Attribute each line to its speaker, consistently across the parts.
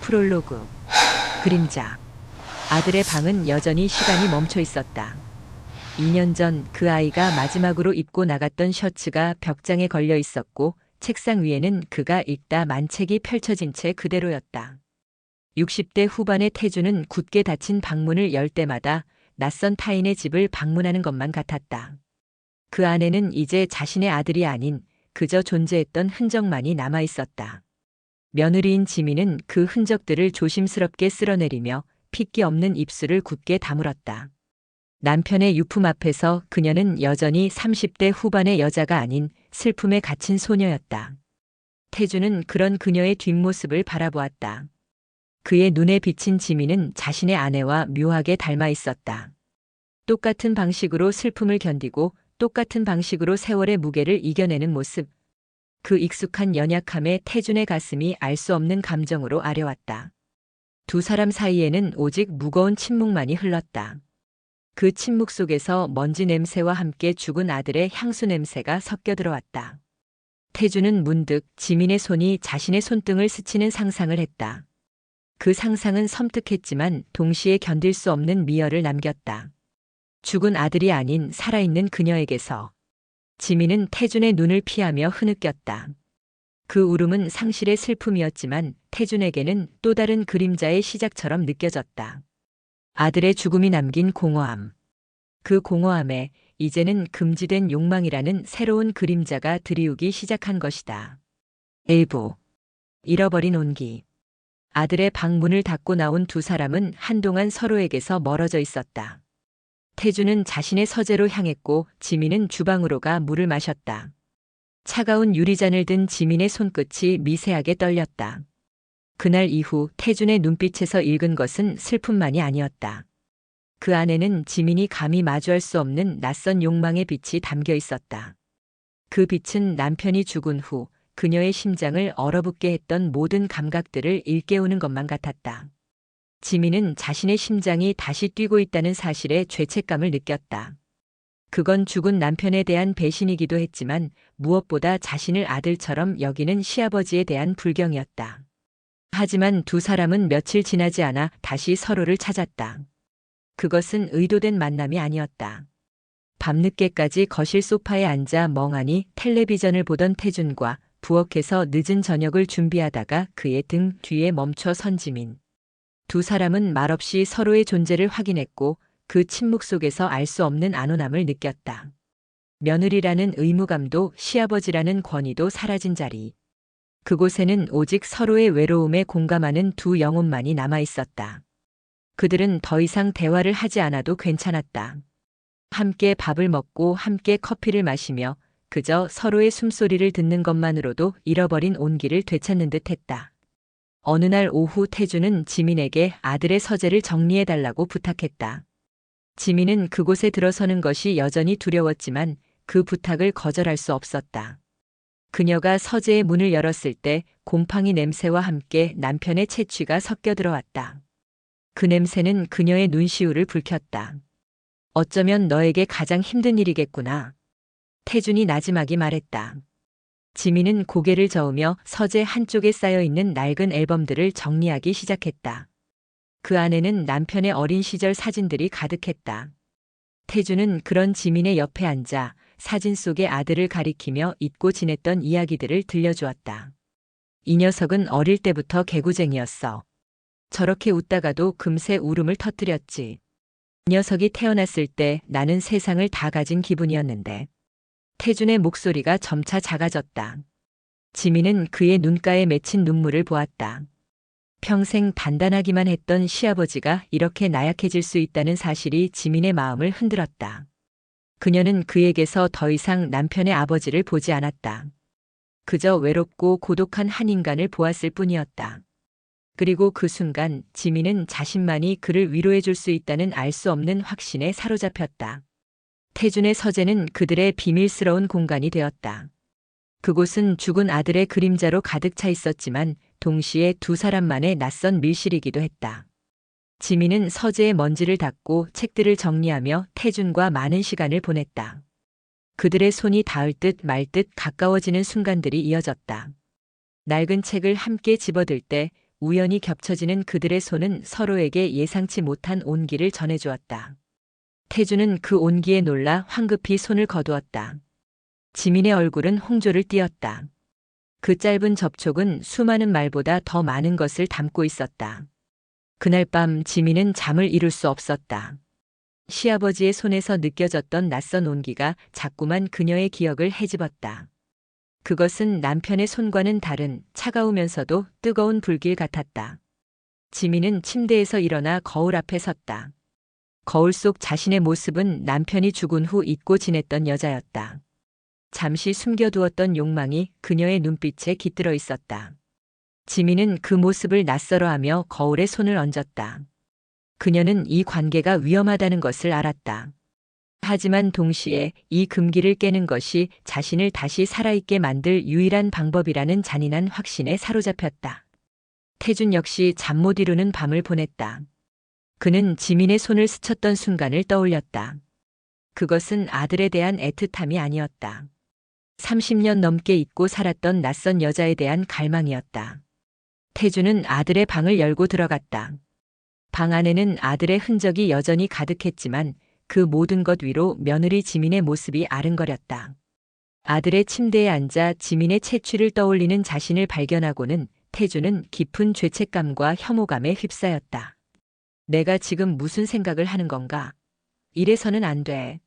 Speaker 1: 프롤로그. 그림자. 아들의 방은 여전히 시간이 멈춰 있었다. 2년 전 그 아이가 마지막으로 입고 나갔던 셔츠가 벽장에 걸려 있었고 책상 위에는 그가 읽다 만 책이 펼쳐진 채 그대로였다. 60대 후반의 태주는 굳게 닫힌 방문을 열 때마다 낯선 타인의 집을 방문하는 것만 같았다. 그 안에는 이제 자신의 아들이 아닌 그저 존재했던 흔적만이 남아 있었다. 며느리인 지미는 그 흔적들을 조심스럽게 쓸어내리며 핏기 없는 입술을 굳게 다물었다. 남편의 유품 앞에서 그녀는 여전히 30대 후반의 여자가 아닌 슬픔에 갇힌 소녀였다. 태주는 그런 그녀의 뒷모습을 바라보았다. 그의 눈에 비친 지미는 자신의 아내와 묘하게 닮아 있었다. 똑같은 방식으로 슬픔을 견디고 똑같은 방식으로 세월의 무게를 이겨내는 모습. 그 익숙한 연약함에 태준의 가슴이 알 수 없는 감정으로 아려왔다. 두 사람 사이에는 오직 무거운 침묵만이 흘렀다. 그 침묵 속에서 먼지 냄새와 함께 죽은 아들의 향수 냄새가 섞여 들어왔다. 태주는 문득 지민의 손이 자신의 손등을 스치는 상상을 했다. 그 상상은 섬뜩했지만 동시에 견딜 수 없는 미열을 남겼다. 죽은 아들이 아닌 살아있는 그녀에게서. 지민은 태준의 눈을 피하며 흐느꼈다. 그 울음은 상실의 슬픔이었지만 태준에게는 또 다른 그림자의 시작처럼 느껴졌다. 아들의 죽음이 남긴 공허함. 그 공허함에 이제는 금지된 욕망이라는 새로운 그림자가 드리우기 시작한 것이다. 일부. 잃어버린 온기. 아들의 방문을 닫고 나온 두 사람은 한동안 서로에게서 멀어져 있었다. 태주는 자신의 서재로 향했고 지민은 주방으로 가 물을 마셨다. 차가운 유리잔을 든 지민의 손끝이 미세하게 떨렸다. 그날 이후 태준의 눈빛에서 읽은 것은 슬픔만이 아니었다. 그 안에는 지민이 감히 마주할 수 없는 낯선 욕망의 빛이 담겨 있었다. 그 빛은 남편이 죽은 후 그녀의 심장을 얼어붙게 했던 모든 감각들을 일깨우는 것만 같았다. 지민은 자신의 심장이 다시 뛰고 있다는 사실에 죄책감을 느꼈다. 그건 죽은 남편에 대한 배신이기도 했지만 무엇보다 자신을 아들처럼 여기는 시아버지에 대한 불경이었다. 하지만 두 사람은 며칠 지나지 않아 다시 서로를 찾았다. 그것은 의도된 만남이 아니었다. 밤늦게까지 거실 소파에 앉아 멍하니 텔레비전을 보던 태준과 부엌에서 늦은 저녁을 준비하다가 그의 등 뒤에 멈춰 선 지민. 두 사람은 말없이 서로의 존재를 확인했고 그 침묵 속에서 알 수 없는 안온함을 느꼈다. 며느리라는 의무감도 시아버지라는 권위도 사라진 자리. 그곳에는 오직 서로의 외로움에 공감하는 두 영혼만이 남아 있었다. 그들은 더 이상 대화를 하지 않아도 괜찮았다. 함께 밥을 먹고 함께 커피를 마시며 그저 서로의 숨소리를 듣는 것만으로도 잃어버린 온기를 되찾는 듯 했다. 어느 날 오후 태주는 지민에게 아들의 서재를 정리해달라고 부탁했다. 지민은 그곳에 들어서는 것이 여전히 두려웠지만 그 부탁을 거절할 수 없었다. 그녀가 서재의 문을 열었을 때 곰팡이 냄새와 함께 남편의 채취가 섞여 들어왔다. 그 냄새는 그녀의 눈시울을 붉혔다. 어쩌면 너에게 가장 힘든 일이겠구나. 태준이 나지막이 말했다. 지민은 고개를 저으며 서재 한쪽에 쌓여있는 낡은 앨범들을 정리하기 시작했다. 그 안에는 남편의 어린 시절 사진들이 가득했다. 태주는 그런 지민의 옆에 앉아 사진 속의 아들을 가리키며 잊고 지냈던 이야기들을 들려주었다. 이 녀석은 어릴 때부터 개구쟁이였어. 저렇게 웃다가도 금세 울음을 터뜨렸지. 이 녀석이 태어났을 때 나는 세상을 다 가진 기분이었는데. 태준의 목소리가 점차 작아졌다. 지민은 그의 눈가에 맺힌 눈물을 보았다. 평생 단단하기만 했던 시아버지가 이렇게 나약해질 수 있다는 사실이 지민의 마음을 흔들었다. 그녀는 그에게서 더 이상 남편의 아버지를 보지 않았다. 그저 외롭고 고독한 한 인간을 보았을 뿐이었다. 그리고 그 순간 지민은 자신만이 그를 위로해 줄 수 있다는 알 수 없는 확신에 사로잡혔다. 태준의 서재는 그들의 비밀스러운 공간이 되었다. 그곳은 죽은 아들의 그림자로 가득 차 있었지만 동시에 두 사람만의 낯선 밀실이기도 했다. 지민은 서재의 먼지를 닦고 책들을 정리하며 태준과 많은 시간을 보냈다. 그들의 손이 닿을 듯 말 듯 가까워지는 순간들이 이어졌다. 낡은 책을 함께 집어들 때 우연히 겹쳐지는 그들의 손은 서로에게 예상치 못한 온기를 전해주었다. 태주는 그 온기에 놀라 황급히 손을 거두었다. 지민의 얼굴은 홍조를 띠었다. 그 짧은 접촉은 수많은 말보다 더 많은 것을 담고 있었다. 그날 밤 지민은 잠을 이룰 수 없었다. 시아버지의 손에서 느껴졌던 낯선 온기가 자꾸만 그녀의 기억을 헤집었다. 그것은 남편의 손과는 다른 차가우면서도 뜨거운 불길 같았다. 지민은 침대에서 일어나 거울 앞에 섰다. 거울 속 자신의 모습은 남편이 죽은 후 잊고 지냈던 여자였다. 잠시 숨겨두었던 욕망이 그녀의 눈빛에 깃들어 있었다. 지민은 그 모습을 낯설어하며 거울에 손을 얹었다. 그녀는 이 관계가 위험하다는 것을 알았다. 하지만 동시에 이 금기를 깨는 것이 자신을 다시 살아있게 만들 유일한 방법이라는 잔인한 확신에 사로잡혔다. 태준 역시 잠 못 이루는 밤을 보냈다. 그는 지민의 손을 스쳤던 순간을 떠올렸다. 그것은 아들에 대한 애틋함이 아니었다. 30년 넘게 잊고 살았던 낯선 여자에 대한 갈망이었다. 태주는 아들의 방을 열고 들어갔다. 방 안에는 아들의 흔적이 여전히 가득했지만 그 모든 것 위로 며느리 지민의 모습이 아른거렸다. 아들의 침대에 앉아 지민의 채취를 떠올리는 자신을 발견하고는 태주는 깊은 죄책감과 혐오감에 휩싸였다. 내가 지금 무슨 생각을 하는 건가? 이래서는 안 돼.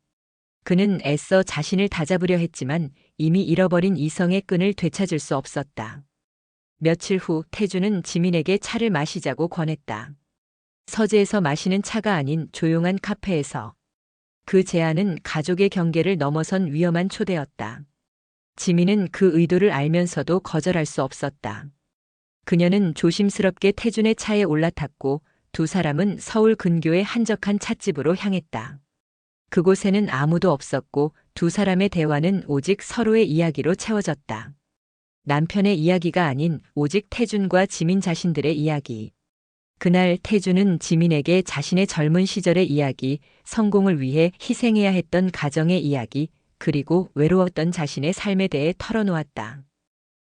Speaker 1: 그는 애써 자신을 다잡으려 했지만 이미 잃어버린 이성의 끈을 되찾을 수 없었다. 며칠 후 태주는 지민에게 차를 마시자고 권했다. 서재에서 마시는 차가 아닌 조용한 카페에서. 그 제안은 가족의 경계를 넘어선 위험한 초대였다. 지민은 그 의도를 알면서도 거절할 수 없었다. 그녀는 조심스럽게 태준의 차에 올라탔고 두 사람은 서울 근교의 한적한 찻집으로 향했다. 그곳에는 아무도 없었고 두 사람의 대화는 오직 서로의 이야기로 채워졌다. 남편의 이야기가 아닌 오직 태준과 지민 자신들의 이야기. 그날 태준은 지민에게 자신의 젊은 시절의 이야기, 성공을 위해 희생해야 했던 가정의 이야기, 그리고 외로웠던 자신의 삶에 대해 털어놓았다.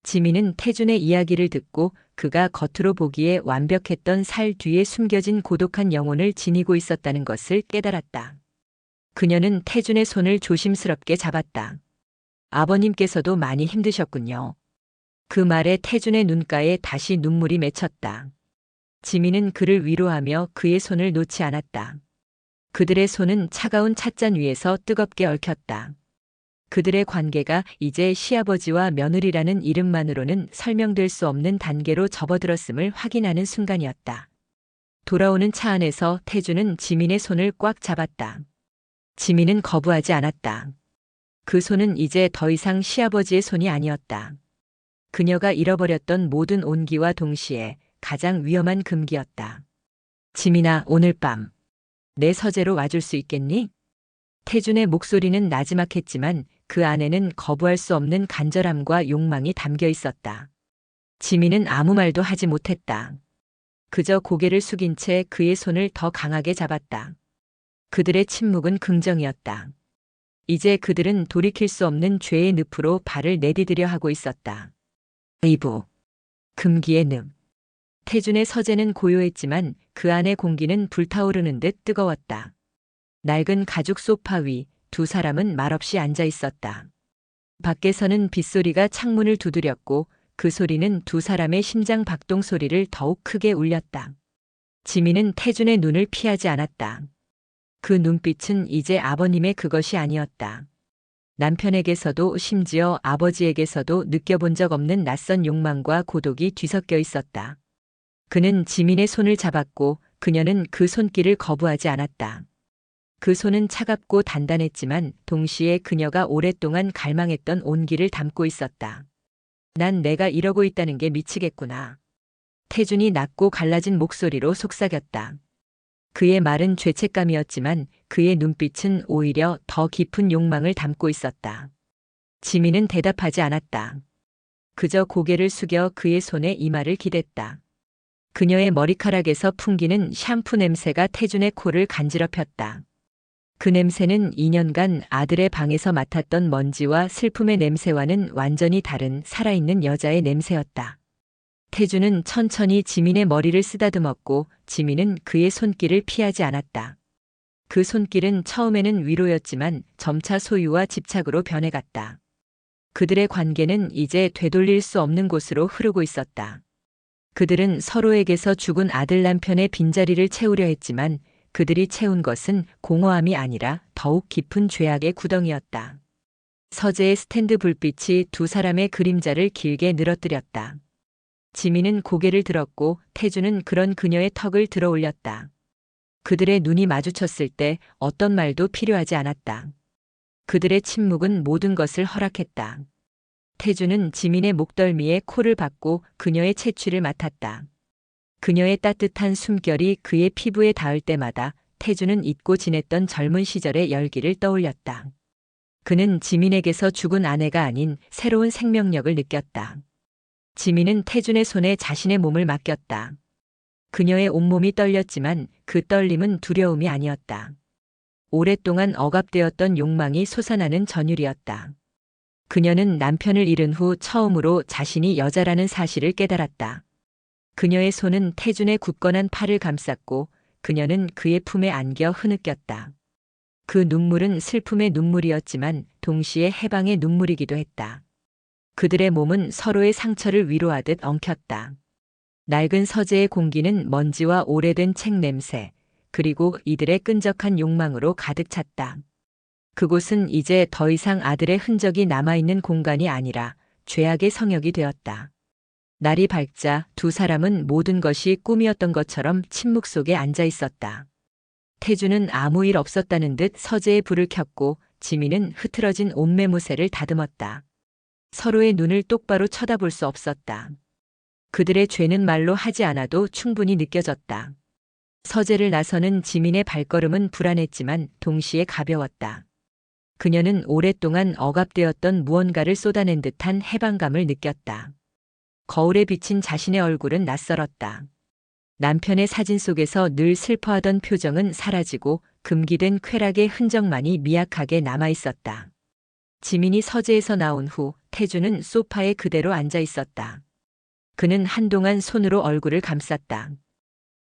Speaker 1: 지민은 태준의 이야기를 듣고 그가 겉으로 보기에 완벽했던 살 뒤에 숨겨진 고독한 영혼을 지니고 있었다는 것을 깨달았다. 그녀는 태준의 손을 조심스럽게 잡았다. 아버님께서도 많이 힘드셨군요. 그 말에 태준의 눈가에 다시 눈물이 맺혔다. 지민은 그를 위로하며 그의 손을 놓지 않았다. 그들의 손은 차가운 찻잔 위에서 뜨겁게 얽혔다. 그들의 관계가 이제 시아버지와 며느리라는 이름만으로는 설명될 수 없는 단계로 접어들었음을 확인하는 순간이었다. 돌아오는 차 안에서 태주는 지민의 손을 꽉 잡았다. 지민은 거부하지 않았다. 그 손은 이제 더 이상 시아버지의 손이 아니었다. 그녀가 잃어버렸던 모든 온기와 동시에 가장 위험한 금기였다. 지민아, 오늘 밤 내 서재로 와줄 수 있겠니? 태준의 목소리는 나지막했지만 그 안에는 거부할 수 없는 간절함과 욕망이 담겨 있었다. 지민은 아무 말도 하지 못했다. 그저 고개를 숙인 채 그의 손을 더 강하게 잡았다. 그들의 침묵은 긍정이었다. 이제 그들은 돌이킬 수 없는 죄의 늪으로 발을 내디디려 하고 있었다. 2부 금기의 늪. 태준의 서재는 고요했지만 그 안의 공기는 불타오르는 듯 뜨거웠다. 낡은 가죽 소파 위 두 사람은 말없이 앉아 있었다. 밖에서는 빗소리가 창문을 두드렸고 그 소리는 두 사람의 심장 박동 소리를 더욱 크게 울렸다. 지민은 태준의 눈을 피하지 않았다. 그 눈빛은 이제 아버님의 그것이 아니었다. 남편에게서도 심지어 아버지에게서도 느껴본 적 없는 낯선 욕망과 고독이 뒤섞여 있었다. 그는 지민의 손을 잡았고 그녀는 그 손길을 거부하지 않았다. 그 손은 차갑고 단단했지만 동시에 그녀가 오랫동안 갈망했던 온기를 담고 있었다. 난 내가 이러고 있다는 게 미치겠구나. 태준이 낮고 갈라진 목소리로 속삭였다. 그의 말은 죄책감이었지만 그의 눈빛은 오히려 더 깊은 욕망을 담고 있었다. 지민은 대답하지 않았다. 그저 고개를 숙여 그의 손에 이마를 기댔다. 그녀의 머리카락에서 풍기는 샴푸 냄새가 태준의 코를 간지럽혔다. 그 냄새는 2년간 아들의 방에서 맡았던 먼지와 슬픔의 냄새와는 완전히 다른 살아있는 여자의 냄새였다. 태주는 천천히 지민의 머리를 쓰다듬었고 지민은 그의 손길을 피하지 않았다. 그 손길은 처음에는 위로였지만 점차 소유와 집착으로 변해갔다. 그들의 관계는 이제 되돌릴 수 없는 곳으로 흐르고 있었다. 그들은 서로에게서 죽은 아들 남편의 빈자리를 채우려 했지만 그들이 채운 것은 공허함이 아니라 더욱 깊은 죄악의 구덩이였다. 서재의 스탠드 불빛이 두 사람의 그림자를 길게 늘어뜨렸다. 지민은 고개를 들었고 태주는 그런 그녀의 턱을 들어 올렸다. 그들의 눈이 마주쳤을 때 어떤 말도 필요하지 않았다. 그들의 침묵은 모든 것을 허락했다. 태주는 지민의 목덜미에 코를 박고 그녀의 채취를 맡았다. 그녀의 따뜻한 숨결이 그의 피부에 닿을 때마다 태주는 잊고 지냈던 젊은 시절의 열기를 떠올렸다. 그는 지민에게서 죽은 아내가 아닌 새로운 생명력을 느꼈다. 지민은 태준의 손에 자신의 몸을 맡겼다. 그녀의 온몸이 떨렸지만 그 떨림은 두려움이 아니었다. 오랫동안 억압되었던 욕망이 솟아나는 전율이었다. 그녀는 남편을 잃은 후 처음으로 자신이 여자라는 사실을 깨달았다. 그녀의 손은 태준의 굳건한 팔을 감쌌고 그녀는 그의 품에 안겨 흐느꼈다. 그 눈물은 슬픔의 눈물이었지만 동시에 해방의 눈물이기도 했다. 그들의 몸은 서로의 상처를 위로하듯 엉켰다. 낡은 서재의 공기는 먼지와 오래된 책 냄새, 그리고 이들의 끈적한 욕망으로 가득 찼다. 그곳은 이제 더 이상 아들의 흔적이 남아있는 공간이 아니라 죄악의 성역이 되었다. 날이 밝자 두 사람은 모든 것이 꿈이었던 것처럼 침묵 속에 앉아 있었다. 태주는 아무 일 없었다는 듯 서재에 불을 켰고 지민은 흐트러진 옷매무새를 다듬었다. 서로의 눈을 똑바로 쳐다볼 수 없었다. 그들의 죄는 말로 하지 않아도 충분히 느껴졌다. 서재를 나서는 지민의 발걸음은 불안했지만 동시에 가벼웠다. 그녀는 오랫동안 억압되었던 무언가를 쏟아낸 듯한 해방감을 느꼈다. 거울에 비친 자신의 얼굴은 낯설었다. 남편의 사진 속에서 늘 슬퍼하던 표정은 사라지고 금기된 쾌락의 흔적만이 미약하게 남아 있었다. 지민이 서재에서 나온 후 태주는 소파에 그대로 앉아 있었다. 그는 한동안 손으로 얼굴을 감쌌다.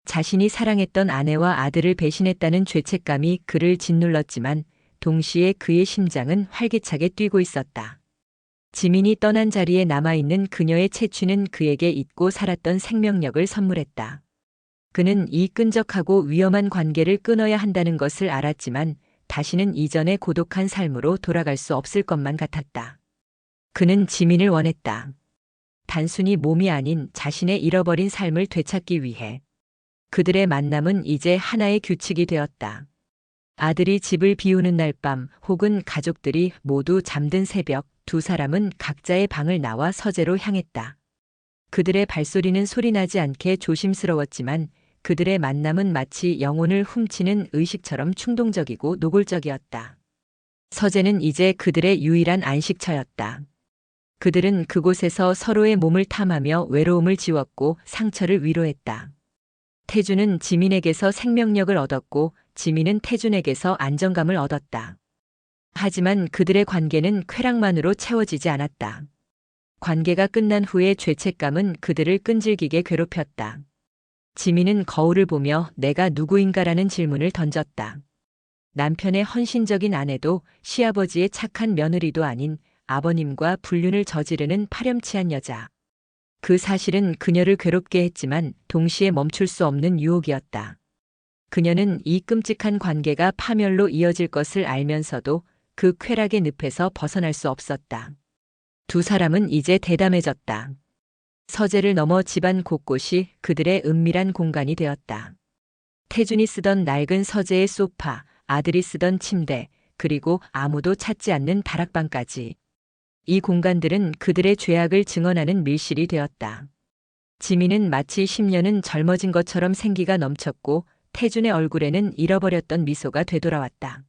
Speaker 1: 자신이 사랑했던 아내와 아들을 배신했다는 죄책감이 그를 짓눌렀지만 동시에 그의 심장은 활기차게 뛰고 있었다. 지민이 떠난 자리에 남아있는 그녀의 채취는 그에게 잊고 살았던 생명력을 선물했다. 그는 이 끈적하고 위험한 관계를 끊어야 한다는 것을 알았지만 다시는 이전의 고독한 삶으로 돌아갈 수 없을 것만 같았다. 그는 지민을 원했다. 단순히 몸이 아닌 자신의 잃어버린 삶을 되찾기 위해. 그들의 만남은 이제 하나의 규칙이 되었다. 아들이 집을 비우는 날 밤 혹은 가족들이 모두 잠든 새벽 두 사람은 각자의 방을 나와 서재로 향했다. 그들의 발소리는 소리나지 않게 조심스러웠지만 그들의 만남은 마치 영혼을 훔치는 의식처럼 충동적이고 노골적이었다. 서재는 이제 그들의 유일한 안식처였다. 그들은 그곳에서 서로의 몸을 탐하며 외로움을 지웠고 상처를 위로했다. 태주는 지민에게서 생명력을 얻었고 지민은 태준에게서 안정감을 얻었다. 하지만 그들의 관계는 쾌락만으로 채워지지 않았다. 관계가 끝난 후의 죄책감은 그들을 끈질기게 괴롭혔다. 지민은 거울을 보며 내가 누구인가라는 질문을 던졌다. 남편의 헌신적인 아내도 시아버지의 착한 며느리도 아닌 아버님과 불륜을 저지르는 파렴치한 여자. 그 사실은 그녀를 괴롭게 했지만 동시에 멈출 수 없는 유혹이었다. 그녀는 이 끔찍한 관계가 파멸로 이어질 것을 알면서도 그 쾌락의 늪에서 벗어날 수 없었다. 두 사람은 이제 대담해졌다. 서재를 넘어 집안 곳곳이 그들의 은밀한 공간이 되었다. 태준이 쓰던 낡은 서재의 소파, 아들이 쓰던 침대, 그리고 아무도 찾지 않는 다락방까지. 이 공간들은 그들의 죄악을 증언하는 밀실이 되었다. 지민은 마치 10년은 젊어진 것처럼 생기가 넘쳤고 태준의 얼굴에는 잃어버렸던 미소가 되돌아왔다.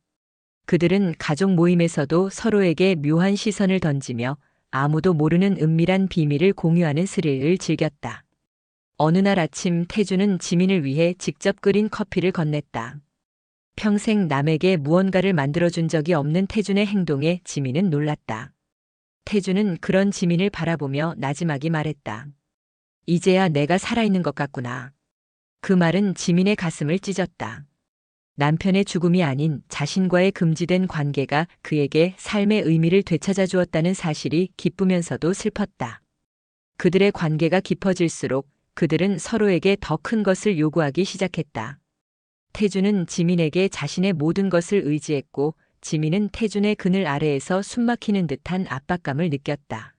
Speaker 1: 그들은 가족 모임에서도 서로에게 묘한 시선을 던지며 아무도 모르는 은밀한 비밀을 공유하는 스릴을 즐겼다. 어느 날 아침 태준은 지민을 위해 직접 끓인 커피를 건넸다. 평생 남에게 무언가를 만들어준 적이 없는 태준의 행동에 지민은 놀랐다. 태준은 그런 지민을 바라보며 나지막이 말했다. 이제야 내가 살아있는 것 같구나. 그 말은 지민의 가슴을 찢었다. 남편의 죽음이 아닌 자신과의 금지된 관계가 그에게 삶의 의미를 되찾아 주었다는 사실이 기쁘면서도 슬펐다. 그들의 관계가 깊어질수록 그들은 서로에게 더 큰 것을 요구하기 시작했다. 태준은 지민에게 자신의 모든 것을 의지했고 지민은 태준의 그늘 아래에서 숨막히는 듯한 압박감을 느꼈다.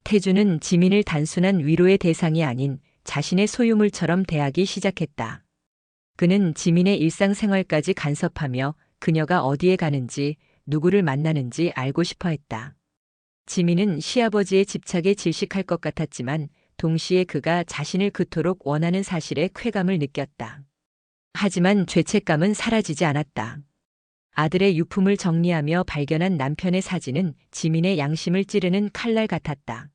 Speaker 1: 태준은 지민을 단순한 위로의 대상이 아닌 자신의 소유물처럼 대하기 시작했다. 그는 지민의 일상생활까지 간섭하며 그녀가 어디에 가는지 누구를 만나는지 알고 싶어 했다. 지민은 시아버지의 집착에 질식할 것 같았지만 동시에 그가 자신을 그토록 원하는 사실에 쾌감을 느꼈다. 하지만 죄책감은 사라지지 않았다. 아들의 유품을 정리하며 발견한 남편의 사진은 지민의 양심을 찌르는 칼날 같았다.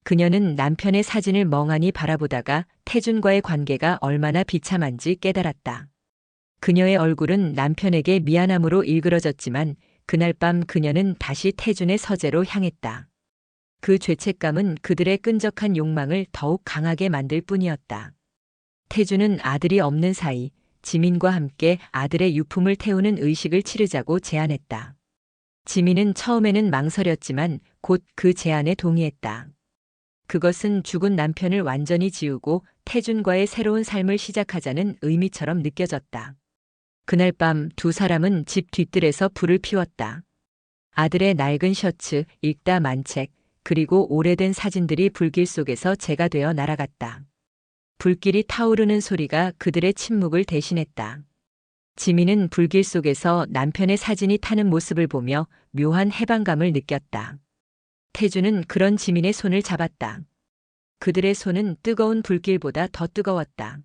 Speaker 1: 그녀는 남편의 사진을 멍하니 바라보다가 태준과의 관계가 얼마나 비참한지 깨달았다. 그녀의 얼굴은 남편에게 미안함으로 일그러졌지만 그날 밤 그녀는 다시 태준의 서재로 향했다. 그 죄책감은 그들의 끈적한 욕망을 더욱 강하게 만들 뿐이었다. 태준은 아들이 없는 사이 지민과 함께 아들의 유품을 태우는 의식을 치르자고 제안했다. 지민은 처음에는 망설였지만 곧 그 제안에 동의했다. 그것은 죽은 남편을 완전히 지우고 태준과의 새로운 삶을 시작하자는 의미처럼 느껴졌다. 그날 밤 두 사람은 집 뒤뜰에서 불을 피웠다. 아들의 낡은 셔츠, 읽다 만책, 그리고 오래된 사진들이 불길 속에서 재가 되어 날아갔다. 불길이 타오르는 소리가 그들의 침묵을 대신했다. 지민은 불길 속에서 남편의 사진이 타는 모습을 보며 묘한 해방감을 느꼈다. 태준은 그런 지민의 손을 잡았다. 그들의 손은 뜨거운 불길보다 더 뜨거웠다.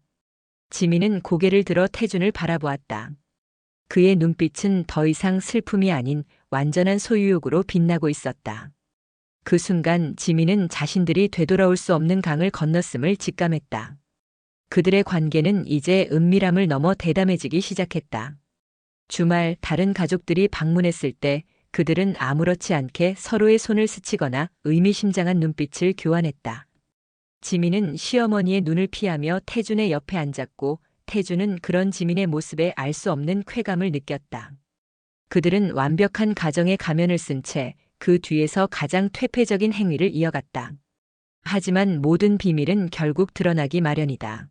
Speaker 1: 지민은 고개를 들어 태준을 바라보았다. 그의 눈빛은 더 이상 슬픔이 아닌 완전한 소유욕으로 빛나고 있었다. 그 순간 지민은 자신들이 되돌아올 수 없는 강을 건넜음을 직감했다. 그들의 관계는 이제 은밀함을 넘어 대담해지기 시작했다. 주말 다른 가족들이 방문했을 때 그들은 아무렇지 않게 서로의 손을 스치거나 의미심장한 눈빛을 교환했다. 지민은 시어머니의 눈을 피하며 태준의 옆에 앉았고 태준은 그런 지민의 모습에 알 수 없는 쾌감을 느꼈다. 그들은 완벽한 가정의 가면을 쓴 채 그 뒤에서 가장 퇴폐적인 행위를 이어갔다. 하지만 모든 비밀은 결국 드러나기 마련이다.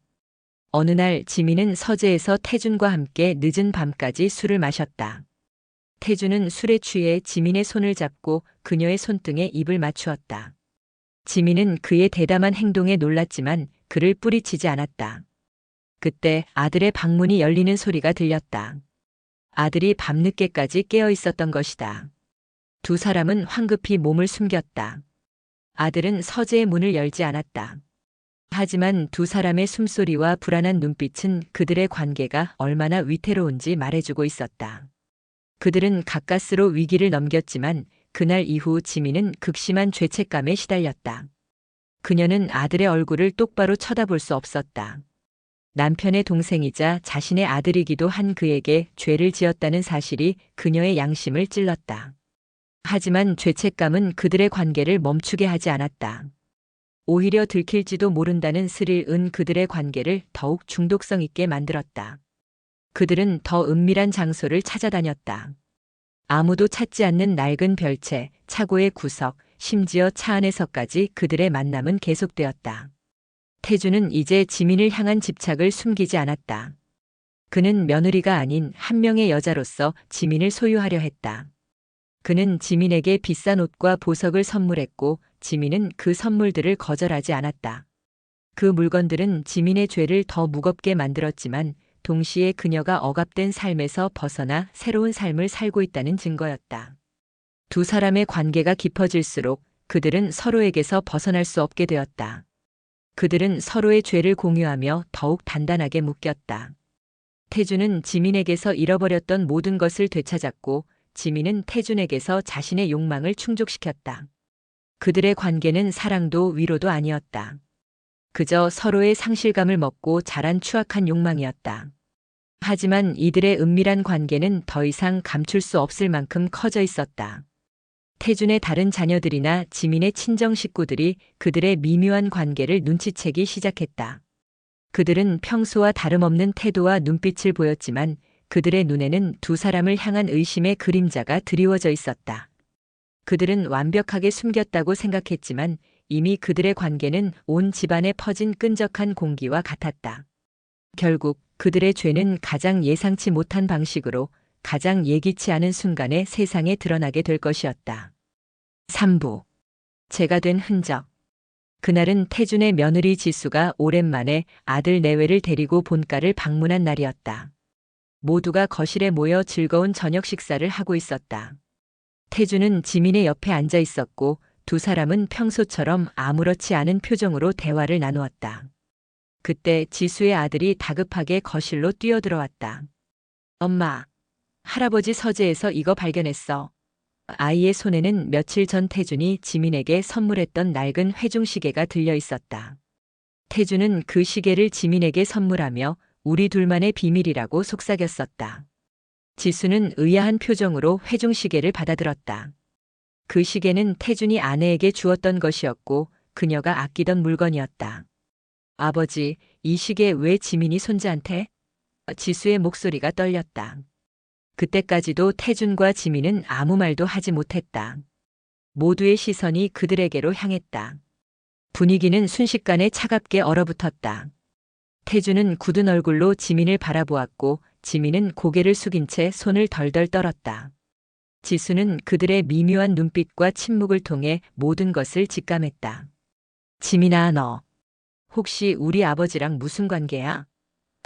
Speaker 1: 어느 날 지민은 서재에서 태준과 함께 늦은 밤까지 술을 마셨다. 태준은 술에 취해 지민의 손을 잡고 그녀의 손등에 입을 맞추었다. 지민은 그의 대담한 행동에 놀랐지만 그를 뿌리치지 않았다. 그때 아들의 방문이 열리는 소리가 들렸다. 아들이 밤늦게까지 깨어 있었던 것이다. 두 사람은 황급히 몸을 숨겼다. 아들은 서재의 문을 열지 않았다. 하지만 두 사람의 숨소리와 불안한 눈빛은 그들의 관계가 얼마나 위태로운지 말해주고 있었다. 그들은 가까스로 위기를 넘겼지만 그날 이후 지민은 극심한 죄책감에 시달렸다. 그녀는 아들의 얼굴을 똑바로 쳐다볼 수 없었다. 남편의 동생이자 자신의 아들이기도 한 그에게 죄를 지었다는 사실이 그녀의 양심을 찔렀다. 하지만 죄책감은 그들의 관계를 멈추게 하지 않았다. 오히려 들킬지도 모른다는 스릴은 그들의 관계를 더욱 중독성 있게 만들었다. 그들은 더 은밀한 장소를 찾아다녔다. 아무도 찾지 않는 낡은 별채, 차고의 구석, 심지어 차 안에서까지 그들의 만남은 계속되었다. 태준은 이제 지민을 향한 집착을 숨기지 않았다. 그는 며느리가 아닌 한 명의 여자로서 지민을 소유하려 했다. 그는 지민에게 비싼 옷과 보석을 선물했고 지민은 그 선물들을 거절하지 않았다. 그 물건들은 지민의 죄를 더 무겁게 만들었지만 동시에 그녀가 억압된 삶에서 벗어나 새로운 삶을 살고 있다는 증거였다. 두 사람의 관계가 깊어질수록 그들은 서로에게서 벗어날 수 없게 되었다. 그들은 서로의 죄를 공유하며 더욱 단단하게 묶였다. 태준은 지민에게서 잃어버렸던 모든 것을 되찾았고 지민은 태준에게서 자신의 욕망을 충족시켰다. 그들의 관계는 사랑도 위로도 아니었다. 그저 서로의 상실감을 먹고 자란 추악한 욕망이었다. 하지만 이들의 은밀한 관계는 더 이상 감출 수 없을 만큼 커져 있었다. 태준의 다른 자녀들이나 지민의 친정 식구들이 그들의 미묘한 관계를 눈치채기 시작했다. 그들은 평소와 다름없는 태도와 눈빛을 보였지만 그들의 눈에는 두 사람을 향한 의심의 그림자가 드리워져 있었다. 그들은 완벽하게 숨겼다고 생각했지만 이미 그들의 관계는 온 집안에 퍼진 끈적한 공기와 같았다. 결국 그들의 죄는 가장 예상치 못한 방식으로 가장 예기치 않은 순간에 세상에 드러나게 될 것이었다. 3부. 제가 된 흔적. 그날은 태준의 며느리 지수가 오랜만에 아들 내외를 데리고 본가를 방문한 날이었다. 모두가 거실에 모여 즐거운 저녁 식사를 하고 있었다. 태준은 지민의 옆에 앉아 있었고 두 사람은 평소처럼 아무렇지 않은 표정으로 대화를 나누었다. 그때 지수의 아들이 다급하게 거실로 뛰어들어왔다. 엄마, 할아버지 서재에서 이거 발견했어. 아이의 손에는 며칠 전 태준이 지민에게 선물했던 낡은 회중시계가 들려 있었다. 태준은 그 시계를 지민에게 선물하며 우리 둘만의 비밀이라고 속삭였었다. 지수는 의아한 표정으로 회중시계를 받아들었다. 그 시계는 태준이 아내에게 주었던 것이었고 그녀가 아끼던 물건이었다. 아버지, 이 시계 왜 지민이 손자한테? 지수의 목소리가 떨렸다. 그때까지도 태준과 지민은 아무 말도 하지 못했다. 모두의 시선이 그들에게로 향했다. 분위기는 순식간에 차갑게 얼어붙었다. 태준은 굳은 얼굴로 지민을 바라보았고 지민은 고개를 숙인 채 손을 덜덜 떨었다. 지수는 그들의 미묘한 눈빛과 침묵을 통해 모든 것을 직감했다. 지민아, 너 혹시 우리 아버지랑 무슨 관계야?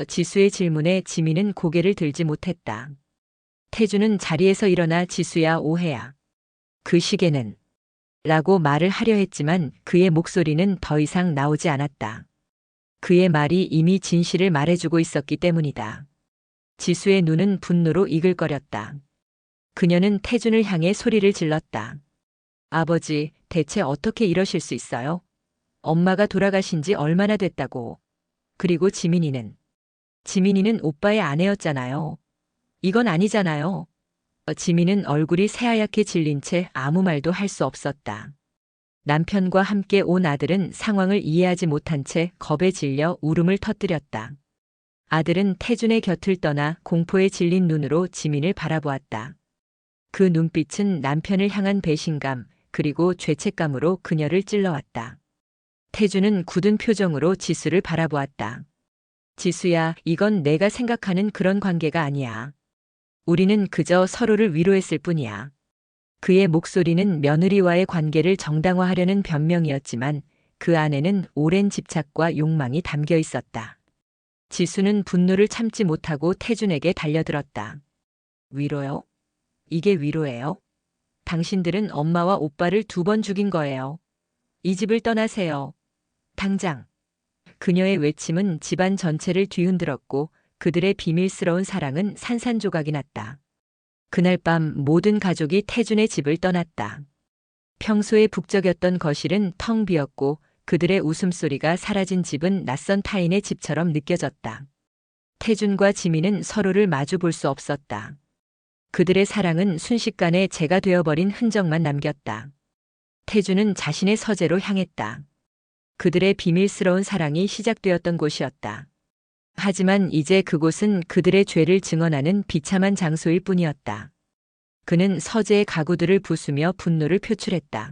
Speaker 1: 지수의 질문에 지민은 고개를 들지 못했다. 태준은 자리에서 일어나 지수야, 오해야. 그 시계는? 라고 말을 하려 했지만 그의 목소리는 더 이상 나오지 않았다. 그의 말이 이미 진실을 말해주고 있었기 때문이다. 지수의 눈은 분노로 이글거렸다. 그녀는 태준을 향해 소리를 질렀다. 아버지, 대체 어떻게 이러실 수 있어요? 엄마가 돌아가신 지 얼마나 됐다고. 그리고 지민이는 오빠의 아내였잖아요. 이건 아니잖아요. 지민은 얼굴이 새하얗게 질린 채 아무 말도 할 수 없었다. 남편과 함께 온 아들은 상황을 이해하지 못한 채 겁에 질려 울음을 터뜨렸다. 아들은 태준의 곁을 떠나 공포에 질린 눈으로 지민을 바라보았다. 그 눈빛은 남편을 향한 배신감 그리고 죄책감으로 그녀를 찔러왔다. 태준은 굳은 표정으로 지수를 바라보았다. 지수야, 이건 내가 생각하는 그런 관계가 아니야. 우리는 그저 서로를 위로했을 뿐이야. 그의 목소리는 며느리와의 관계를 정당화하려는 변명이었지만 그 안에는 오랜 집착과 욕망이 담겨 있었다. 지수는 분노를 참지 못하고 태준에게 달려들었다. 위로요? 이게 위로예요? 당신들은 엄마와 오빠를 2번 죽인 거예요. 이 집을 떠나세요. 당장. 그녀의 외침은 집안 전체를 뒤흔들었고 그들의 비밀스러운 사랑은 산산조각이 났다. 그날 밤 모든 가족이 태준의 집을 떠났다. 평소에 북적였던 거실은 텅 비었고 그들의 웃음소리가 사라진 집은 낯선 타인의 집처럼 느껴졌다. 태준과 지민은 서로를 마주 볼 수 없었다. 그들의 사랑은 순식간에 재가 되어버린 흔적만 남겼다. 태준은 자신의 서재로 향했다. 그들의 비밀스러운 사랑이 시작되었던 곳이었다. 하지만 이제 그곳은 그들의 죄를 증언하는 비참한 장소일 뿐이었다. 그는 서재의 가구들을 부수며 분노를 표출했다.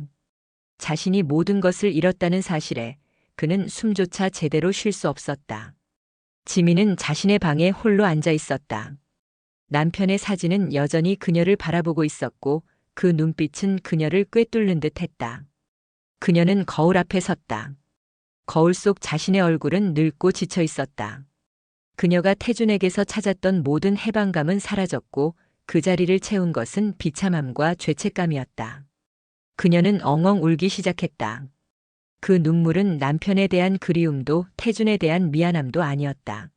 Speaker 1: 자신이 모든 것을 잃었다는 사실에 그는 숨조차 제대로 쉴 수 없었다. 지민은 자신의 방에 홀로 앉아 있었다. 남편의 사진은 여전히 그녀를 바라보고 있었고 그 눈빛은 그녀를 꿰뚫는 듯 했다. 그녀는 거울 앞에 섰다. 거울 속 자신의 얼굴은 늙고 지쳐 있었다. 그녀가 태준에게서 찾았던 모든 해방감은 사라졌고 그 자리를 채운 것은 비참함과 죄책감이었다. 그녀는 엉엉 울기 시작했다. 그 눈물은 남편에 대한 그리움도 태준에 대한 미안함도 아니었다.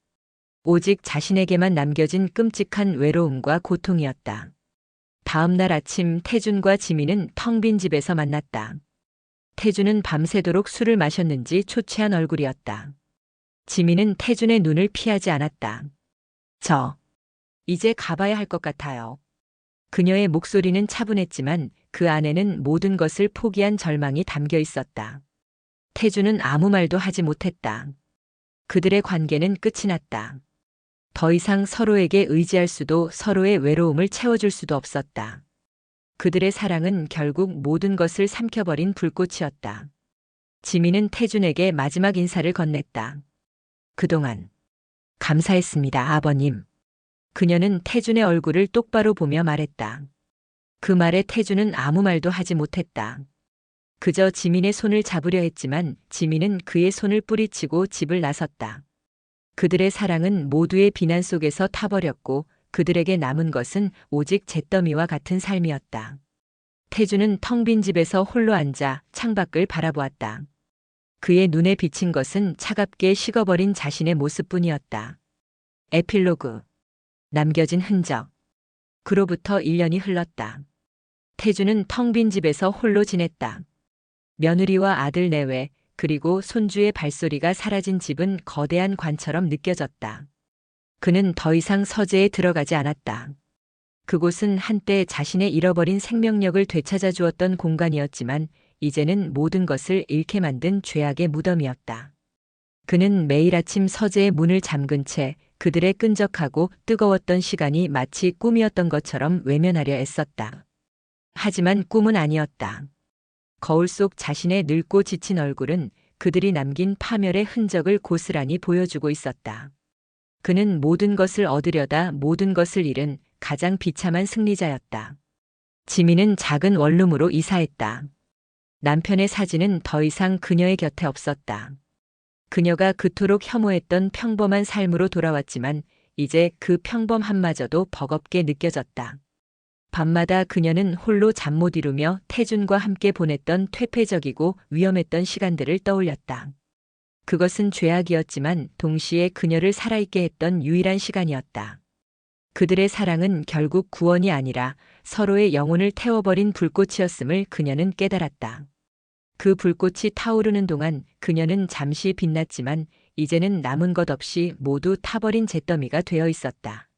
Speaker 1: 오직 자신에게만 남겨진 끔찍한 외로움과 고통이었다. 다음 날 아침 태준과 지민은 텅 빈 집에서 만났다. 태준은 밤새도록 술을 마셨는지 초췌한 얼굴이었다. 지민은 태준의 눈을 피하지 않았다. 이제 가봐야 할 것 같아요. 그녀의 목소리는 차분했지만 그 안에는 모든 것을 포기한 절망이 담겨 있었다. 태주는 아무 말도 하지 못했다. 그들의 관계는 끝이 났다. 더 이상 서로에게 의지할 수도 서로의 외로움을 채워줄 수도 없었다. 그들의 사랑은 결국 모든 것을 삼켜버린 불꽃이었다. 지민은 태준에게 마지막 인사를 건넸다. 그동안 감사했습니다, 아버님. 그녀는 태준의 얼굴을 똑바로 보며 말했다. 그 말에 태준은 아무 말도 하지 못했다. 그저 지민의 손을 잡으려 했지만 지민은 그의 손을 뿌리치고 집을 나섰다. 그들의 사랑은 모두의 비난 속에서 타버렸고 그들에게 남은 것은 오직 잿더미와 같은 삶이었다. 태주는 텅 빈 집에서 홀로 앉아 창밖을 바라보았다. 그의 눈에 비친 것은 차갑게 식어버린 자신의 모습뿐이었다. 에필로그. 남겨진 흔적. 그로부터 1년이 흘렀다. 태주는 텅 빈 집에서 홀로 지냈다. 며느리와 아들 내외, 그리고 손주의 발소리가 사라진 집은 거대한 관처럼 느껴졌다. 그는 더 이상 서재에 들어가지 않았다. 그곳은 한때 자신의 잃어버린 생명력을 되찾아 주었던 공간이었지만 이제는 모든 것을 잃게 만든 죄악의 무덤이었다. 그는 매일 아침 서재의 문을 잠근 채 그들의 끈적하고 뜨거웠던 시간이 마치 꿈이었던 것처럼 외면하려 애썼다. 하지만 꿈은 아니었다. 거울 속 자신의 늙고 지친 얼굴은 그들이 남긴 파멸의 흔적을 고스란히 보여주고 있었다. 그는 모든 것을 얻으려다 모든 것을 잃은 가장 비참한 승리자였다. 지민은 작은 원룸으로 이사했다. 남편의 사진은 더 이상 그녀의 곁에 없었다. 그녀가 그토록 혐오했던 평범한 삶으로 돌아왔지만 이제 그 평범함마저도 버겁게 느껴졌다. 밤마다 그녀는 홀로 잠 못 이루며 태준과 함께 보냈던 퇴폐적이고 위험했던 시간들을 떠올렸다. 그것은 죄악이었지만 동시에 그녀를 살아있게 했던 유일한 시간이었다. 그들의 사랑은 결국 구원이 아니라 서로의 영혼을 태워버린 불꽃이었음을 그녀는 깨달았다. 그 불꽃이 타오르는 동안 그녀는 잠시 빛났지만 이제는 남은 것 없이 모두 타버린 잿더미가 되어 있었다.